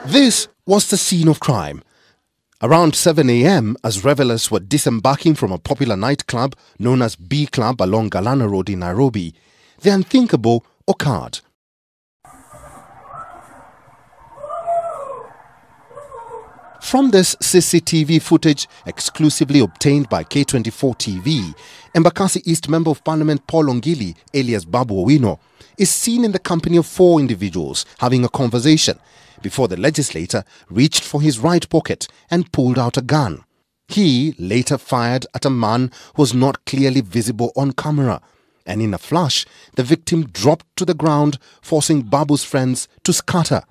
This was the scene of crime. Around 7 a.m, as revelers were disembarking from a popular nightclub known as B Club along Galana Road in Nairobi, the unthinkable occurred. From this CCTV footage exclusively obtained by K24 TV, Embakasi East Member of Parliament Paul Ongili, alias Babu Owino, is seen in the company of 4 individuals having a conversation before the legislator reached for his right pocket and pulled out a gun. He later fired at a man who was not clearly visible on camera, and in a flash, the victim dropped to the ground, forcing Babu's friends to scatter.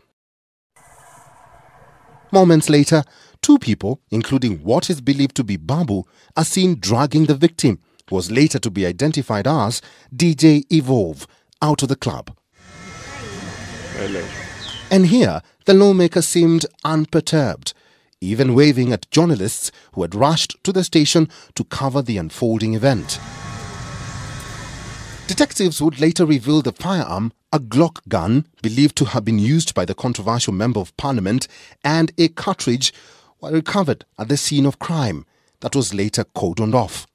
Moments later, 2 people, including what is believed to be Babu, are seen dragging the victim, who was later to be identified as DJ Evolve, out of the club. Hello. And here, the lawmaker seemed unperturbed, even waving at journalists who had rushed to the station to cover the unfolding event. Detectives would later reveal the firearm, a Glock gun believed to have been used by the controversial Member of Parliament, and a cartridge were recovered at the scene of crime that was later cordoned off.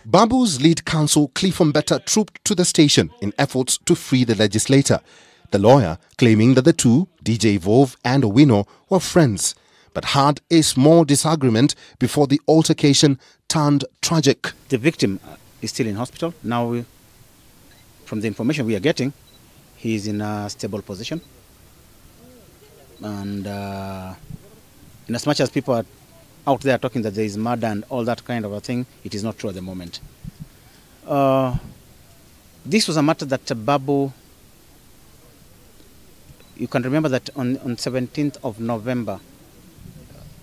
Babu's lead counsel Cliff Ondira trooped to the station in efforts to free the legislator, the lawyer claiming that the two, DJ Evolve and Owino, were friends, but had a small disagreement before the altercation turned tragic. The victim is still in hospital. Now, from the information we are getting, he is in a stable position. And in as much as people are out there talking that there is murder and all that kind of a thing, it is not true at the moment. This was a matter that Babu, you can remember that on 17th of November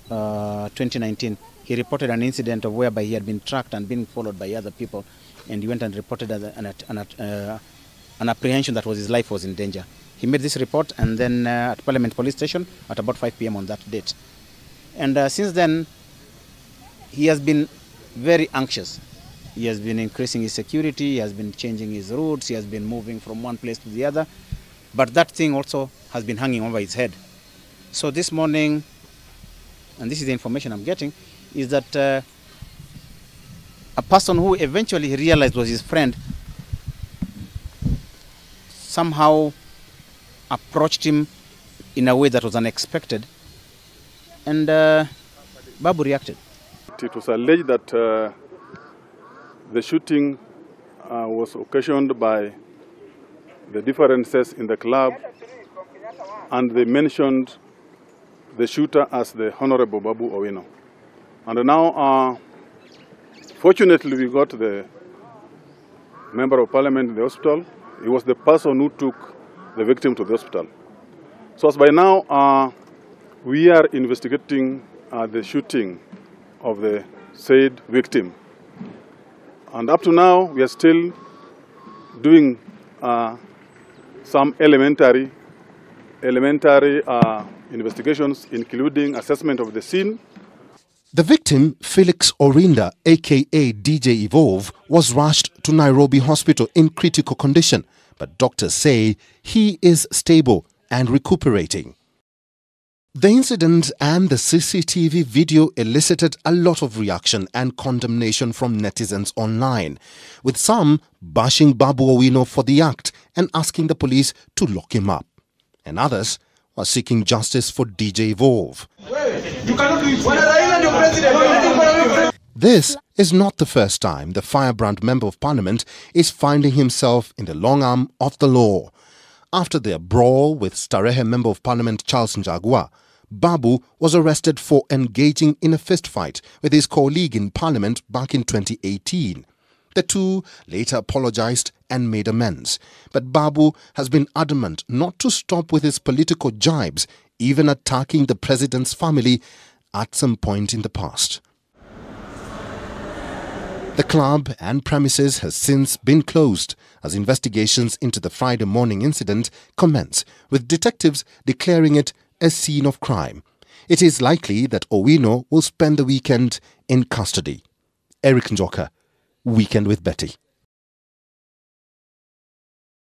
2019, he reported an incident of whereby he had been tracked and being followed by other people, and he went and reported an apprehension that his life was in danger. He made this report, and then at Parliament Police Station at about 5 p.m. on that date. And since then, he has been very anxious. He has been increasing his security, he has been changing his routes, he has been moving from one place to the other. But that thing also has been hanging over his head. So this morning, and this is the information I'm getting, is that a person who eventually he realized was his friend somehow approached him in a way that was unexpected, and Babu reacted. It was alleged that the shooting was occasioned by the differences in the club, and they mentioned the shooter as the Honorable Babu Owino. And now, fortunately, we got the Member of Parliament in the hospital. He was the person who took the victim to the hospital. So as by now, we are investigating the shooting of the said victim. And up to now, we are still doing some elementary investigations, including assessment of the scene. The victim, Felix Ondira, aka DJ Evolve, was rushed to Nairobi Hospital in critical condition, but doctors say he is stable and recuperating. The incident and the CCTV video elicited a lot of reaction and condemnation from netizens online, with some bashing Babu Owino for the act and asking the police to lock him up, and others were seeking justice for DJ Evolve. This is not the first time the firebrand Member of Parliament is finding himself in the long arm of the law. After their brawl with Starehe Member of Parliament Charles Njagua, Babu was arrested for engaging in a fistfight with his colleague in Parliament back in 2018. The two later apologized and made amends, but Babu has been adamant not to stop with his political jibes, even attacking the president's family at some point in the past. The club and premises has since been closed as investigations into the Friday morning incident commence, with detectives declaring it a scene of crime. It is likely that Owino will spend the weekend in custody. Eric Njoka, Weekend with Betty.